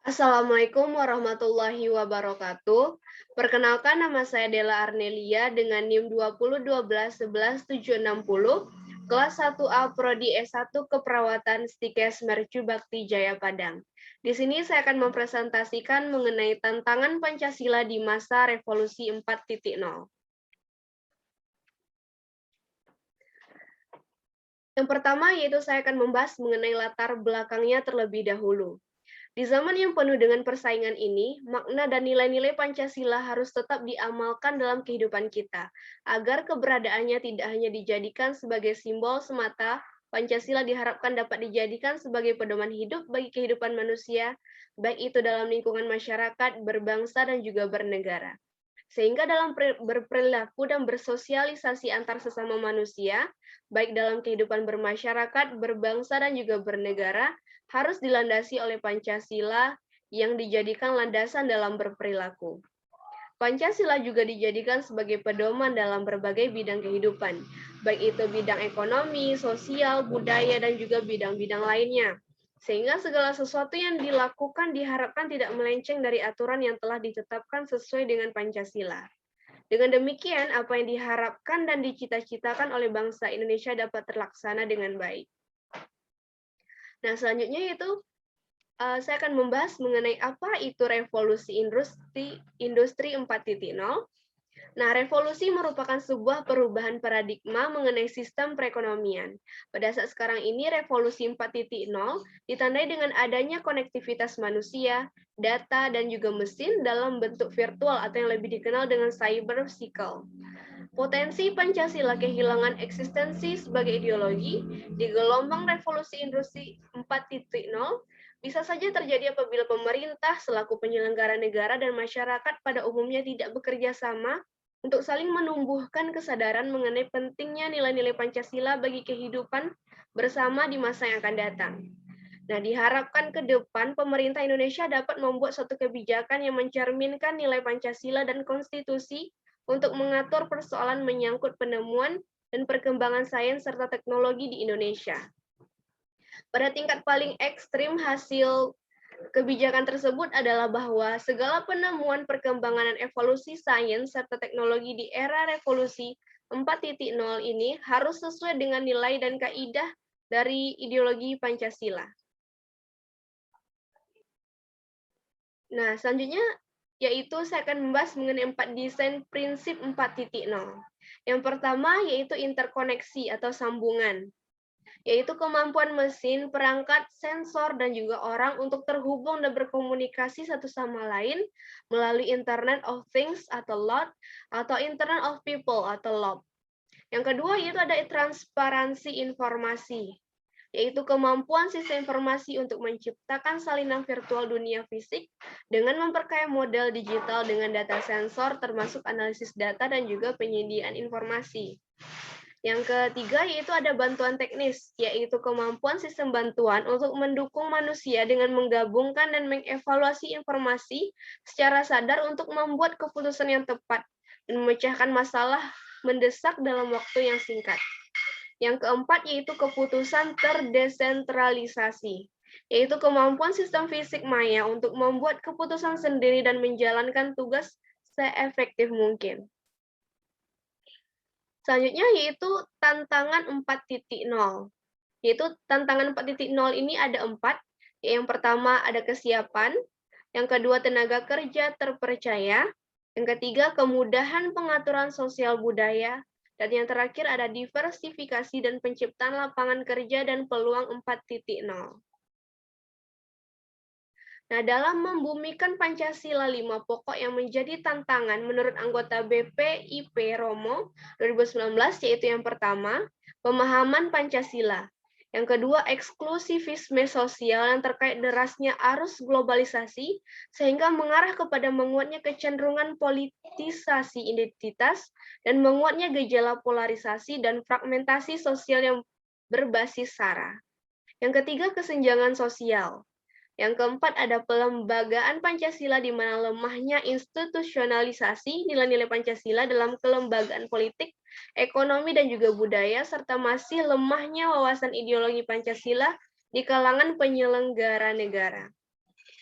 Assalamualaikum warahmatullahi wabarakatuh. Perkenalkan, nama saya Della Arnelia dengan NIM 2012111760, kelas 1A Prodi S1 Keperawatan Stikes Mercu Bakti Jaya Padang. Di sini saya akan mempresentasikan mengenai tantangan Pancasila di masa Revolusi 4.0. Yang pertama yaitu saya akan membahas mengenai latar belakangnya terlebih dahulu. Di zaman yang penuh dengan persaingan ini, makna dan nilai-nilai Pancasila harus tetap diamalkan dalam kehidupan kita, agar keberadaannya tidak hanya dijadikan sebagai simbol semata. Pancasila diharapkan dapat dijadikan sebagai pedoman hidup bagi kehidupan manusia, baik itu dalam lingkungan masyarakat, berbangsa, dan juga bernegara. Sehingga dalam berperilaku dan bersosialisasi antar sesama manusia, baik dalam kehidupan bermasyarakat, berbangsa, dan juga bernegara, harus dilandasi oleh Pancasila yang dijadikan landasan dalam berperilaku. Pancasila juga dijadikan sebagai pedoman dalam berbagai bidang kehidupan, baik itu bidang ekonomi, sosial, budaya, dan juga bidang-bidang lainnya. Sehingga segala sesuatu yang dilakukan diharapkan tidak melenceng dari aturan yang telah ditetapkan sesuai dengan Pancasila. Dengan demikian, apa yang diharapkan dan dicita-citakan oleh bangsa Indonesia dapat terlaksana dengan baik. Nah, selanjutnya yaitu saya akan membahas mengenai apa itu revolusi industri 4.0. Nah, revolusi merupakan sebuah perubahan paradigma mengenai sistem perekonomian. Pada saat sekarang ini, revolusi 4.0 ditandai dengan adanya konektivitas manusia, data, dan juga mesin dalam bentuk virtual atau yang lebih dikenal dengan cyber physical. Potensi Pancasila kehilangan eksistensi sebagai ideologi di gelombang revolusi industri 4.0 bisa saja terjadi apabila pemerintah selaku penyelenggara negara dan masyarakat pada umumnya tidak bekerja sama untuk saling menumbuhkan kesadaran mengenai pentingnya nilai-nilai Pancasila bagi kehidupan bersama di masa yang akan datang. Nah, diharapkan ke depan pemerintah Indonesia dapat membuat suatu kebijakan yang mencerminkan nilai Pancasila dan konstitusi untuk mengatur persoalan menyangkut penemuan dan perkembangan sains serta teknologi di Indonesia. Pada tingkat paling ekstrim, hasil kebijakan tersebut adalah bahwa segala penemuan, perkembangan, dan evolusi sains serta teknologi di era revolusi 4.0 ini harus sesuai dengan nilai dan kaidah dari ideologi Pancasila. Nah, selanjutnya yaitu saya akan membahas mengenai 4 desain prinsip 4.0. Yang pertama yaitu interkoneksi atau sambungan, yaitu kemampuan mesin, perangkat, sensor, dan juga orang untuk terhubung dan berkomunikasi satu sama lain melalui Internet of Things atau LOT, atau Internet of People atau LOP. Yang kedua yaitu ada transparansi informasi, yaitu kemampuan sistem informasi untuk menciptakan salinan virtual dunia fisik dengan memperkaya model digital dengan data sensor termasuk analisis data dan juga penyediaan informasi. Yang ketiga yaitu ada bantuan teknis, yaitu kemampuan sistem bantuan untuk mendukung manusia dengan menggabungkan dan mengevaluasi informasi secara sadar untuk membuat keputusan yang tepat dan memecahkan masalah mendesak dalam waktu yang singkat. Yang keempat yaitu keputusan terdesentralisasi, yaitu kemampuan sistem fisik maya untuk membuat keputusan sendiri dan menjalankan tugas seefektif mungkin. Selanjutnya yaitu tantangan 4.0. Yaitu tantangan 4.0 ini ada 4. Yang pertama ada kesiapan, yang kedua tenaga kerja terpercaya, yang ketiga kemudahan pengaturan sosial budaya, dan yang terakhir ada diversifikasi dan penciptaan lapangan kerja dan peluang 4.0. Nah, dalam membumikan Pancasila 5 pokok yang menjadi tantangan menurut anggota BPIP Romo 2019, yaitu yang pertama, pemahaman Pancasila. Yang kedua, eksklusivisme sosial yang terkait derasnya arus globalisasi, sehingga mengarah kepada menguatnya kecenderungan politisasi identitas dan menguatnya gejala polarisasi dan fragmentasi sosial yang berbasis SARA. Yang ketiga, kesenjangan sosial. Yang keempat, ada pelembagaan Pancasila di mana lemahnya institusionalisasi nilai-nilai Pancasila dalam kelembagaan politik, ekonomi, dan juga budaya, serta masih lemahnya wawasan ideologi Pancasila di kalangan penyelenggara negara.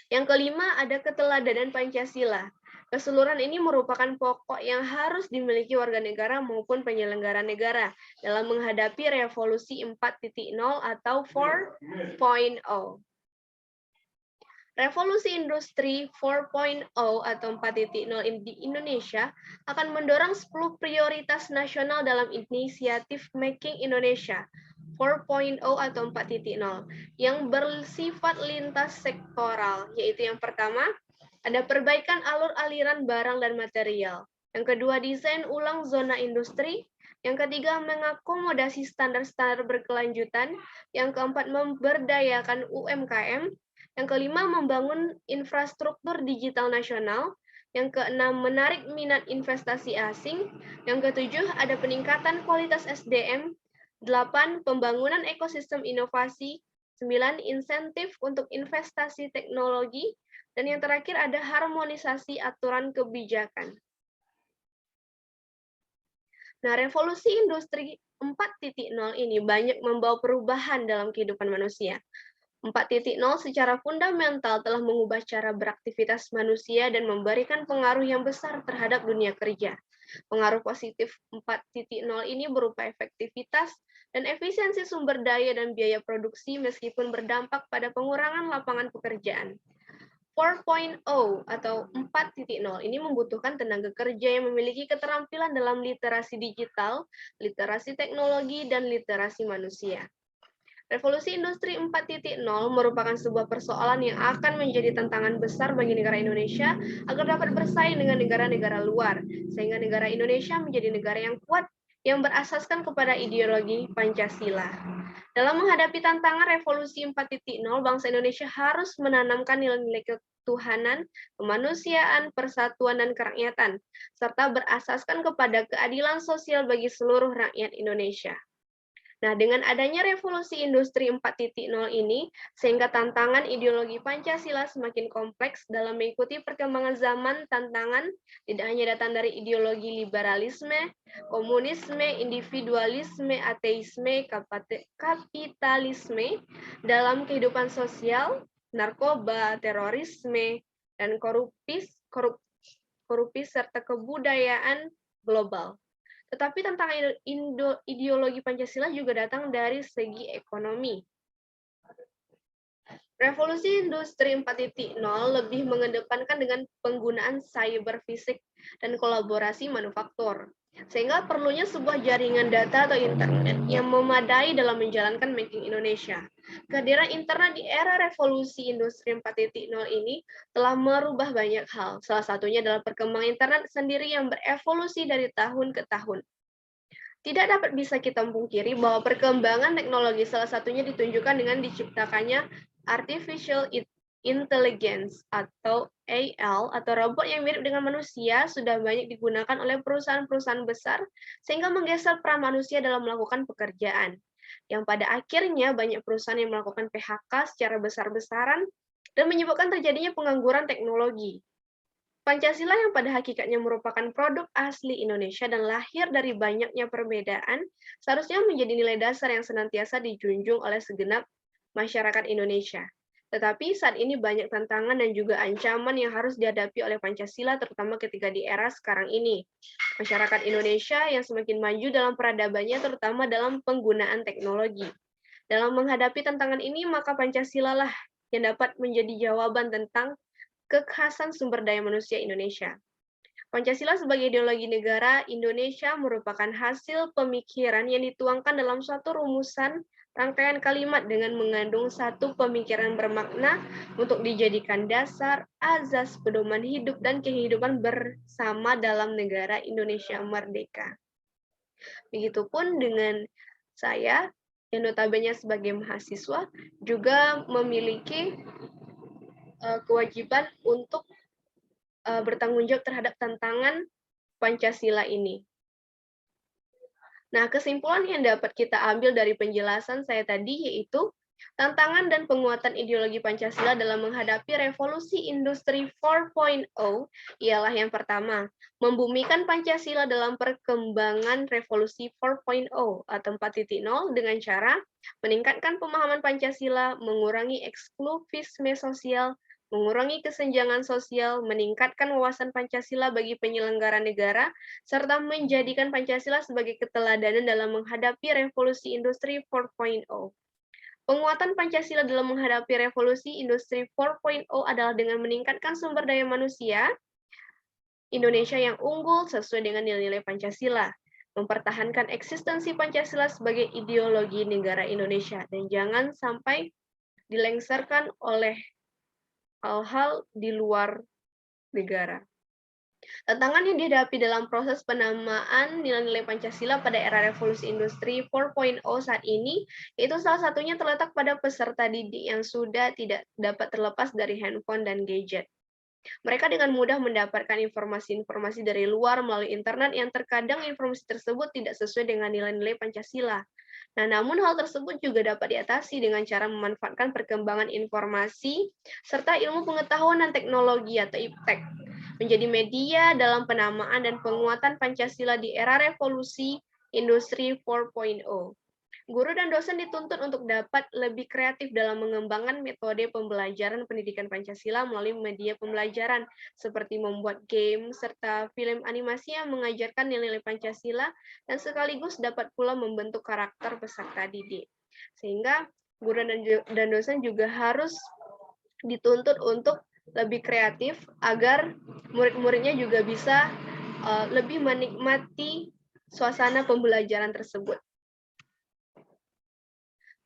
Yang kelima, ada keteladanan Pancasila. Keseluruhan ini merupakan pokok yang harus dimiliki warga negara maupun penyelenggara negara dalam menghadapi revolusi 4.0 atau 4.0. Revolusi Industri 4.0 atau 4.0 di Indonesia akan mendorong 10 prioritas nasional dalam inisiatif Making Indonesia 4.0 atau 4.0 yang bersifat lintas sektoral, yaitu yang pertama, ada perbaikan alur aliran barang dan material. Yang kedua, desain ulang zona industri. Yang ketiga, mengakomodasi standar-standar berkelanjutan. Yang keempat, memberdayakan UMKM. Yang kelima, membangun infrastruktur digital nasional. Yang keenam, menarik minat investasi asing. Yang ketujuh, ada peningkatan kualitas SDM. 8, pembangunan ekosistem inovasi. 9, insentif untuk investasi teknologi. Dan yang terakhir ada harmonisasi aturan kebijakan. Nah, revolusi industri 4.0 ini banyak membawa perubahan dalam kehidupan manusia. 4.0 secara fundamental telah mengubah cara beraktivitas manusia dan memberikan pengaruh yang besar terhadap dunia kerja. Pengaruh positif 4.0 ini berupa efektivitas dan efisiensi sumber daya dan biaya produksi meskipun berdampak pada pengurangan lapangan pekerjaan. 4.0 atau 4.0 ini membutuhkan tenaga kerja yang memiliki keterampilan dalam literasi digital, literasi teknologi, dan literasi manusia. Revolusi Industri 4.0 merupakan sebuah persoalan yang akan menjadi tantangan besar bagi negara Indonesia agar dapat bersaing dengan negara-negara luar, sehingga negara Indonesia menjadi negara yang kuat yang berasaskan kepada ideologi Pancasila. Dalam menghadapi tantangan revolusi 4.0, bangsa Indonesia harus menanamkan nilai-nilai ketuhanan, kemanusiaan, persatuan, dan kerakyatan, serta berasaskan kepada keadilan sosial bagi seluruh rakyat Indonesia. Nah, dengan adanya revolusi industri 4.0 ini, sehingga tantangan ideologi Pancasila semakin kompleks dalam mengikuti perkembangan zaman. Tantangan tidak hanya datang dari ideologi liberalisme, komunisme, individualisme, ateisme, kapitalisme dalam kehidupan sosial, narkoba, terorisme, dan korupsi serta kebudayaan global. Tetapi tantangan ideologi Pancasila juga datang dari segi ekonomi. Revolusi Industri 4.0 lebih mengedepankan dengan penggunaan cyber fisik dan kolaborasi manufaktur, sehingga perlunya sebuah jaringan data atau internet yang memadai dalam menjalankan Making Indonesia. Kehadiran internet di era revolusi industri 4.0 ini telah merubah banyak hal. Salah satunya adalah perkembangan internet sendiri yang berevolusi dari tahun ke tahun. Tidak dapat bisa kita pungkiri bahwa perkembangan teknologi salah satunya ditunjukkan dengan diciptakannya Artificial Intelligence atau AL atau robot yang mirip dengan manusia sudah banyak digunakan oleh perusahaan-perusahaan besar sehingga menggeser peran manusia dalam melakukan pekerjaan. Yang pada akhirnya banyak perusahaan yang melakukan PHK secara besar-besaran dan menyebabkan terjadinya pengangguran teknologi. Pancasila yang pada hakikatnya merupakan produk asli Indonesia dan lahir dari banyaknya perbedaan, seharusnya menjadi nilai dasar yang senantiasa dijunjung oleh segenap masyarakat Indonesia. Tetapi saat ini banyak tantangan dan juga ancaman yang harus dihadapi oleh Pancasila, terutama ketika di era sekarang ini. Masyarakat Indonesia yang semakin maju dalam peradabannya, terutama dalam penggunaan teknologi. Dalam menghadapi tantangan ini, maka Pancasila lah yang dapat menjadi jawaban tentang kekhasan sumber daya manusia Indonesia. Pancasila sebagai ideologi negara Indonesia merupakan hasil pemikiran yang dituangkan dalam suatu rumusan rangkaian kalimat dengan mengandung satu pemikiran bermakna untuk dijadikan dasar, azas, pedoman hidup, dan kehidupan bersama dalam negara Indonesia merdeka. Begitupun dengan saya, yang notabene sebagai mahasiswa, juga memiliki kewajiban untuk bertanggung jawab terhadap tantangan Pancasila ini. Nah, kesimpulan yang dapat kita ambil dari penjelasan saya tadi yaitu tantangan dan penguatan ideologi Pancasila dalam menghadapi revolusi industri 4.0 ialah yang pertama, membumikan Pancasila dalam perkembangan revolusi 4.0 atau 4.0 dengan cara meningkatkan pemahaman Pancasila, mengurangi eksklusivisme sosial, mengurangi kesenjangan sosial, meningkatkan wawasan Pancasila bagi penyelenggara negara, serta menjadikan Pancasila sebagai keteladanan dalam menghadapi revolusi industri 4.0. Penguatan Pancasila dalam menghadapi revolusi industri 4.0 adalah dengan meningkatkan sumber daya manusia Indonesia yang unggul sesuai dengan nilai-nilai Pancasila, mempertahankan eksistensi Pancasila sebagai ideologi negara Indonesia, dan jangan sampai dilengsarkan oleh hal-hal di luar negara. Tantangan yang dihadapi dalam proses penamaan nilai-nilai Pancasila pada era revolusi industri 4.0 saat ini, itu salah satunya terletak pada peserta didik yang sudah tidak dapat terlepas dari handphone dan gadget. Mereka dengan mudah mendapatkan informasi-informasi dari luar melalui internet yang terkadang informasi tersebut tidak sesuai dengan nilai-nilai Pancasila. Nah, namun hal tersebut juga dapat diatasi dengan cara memanfaatkan perkembangan informasi serta ilmu pengetahuan dan teknologi atau IPTEK menjadi media dalam penamaan dan penguatan Pancasila di era revolusi industri 4.0. Guru dan dosen dituntut untuk dapat lebih kreatif dalam mengembangkan metode pembelajaran pendidikan Pancasila melalui media pembelajaran, seperti membuat game serta film animasi yang mengajarkan nilai-nilai Pancasila, dan sekaligus dapat pula membentuk karakter peserta didik. Sehingga guru dan dosen juga harus dituntut untuk lebih kreatif agar murid-muridnya juga bisa lebih menikmati suasana pembelajaran tersebut.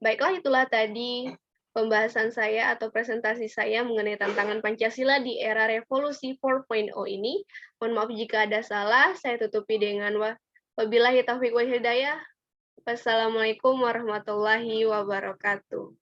Baiklah, itulah tadi pembahasan saya atau presentasi saya mengenai tantangan Pancasila di era revolusi 4.0 ini. Mohon maaf jika ada salah, saya tutupi dengan wabillahi taufiq wal hidayah. Wassalamualaikum warahmatullahi wabarakatuh.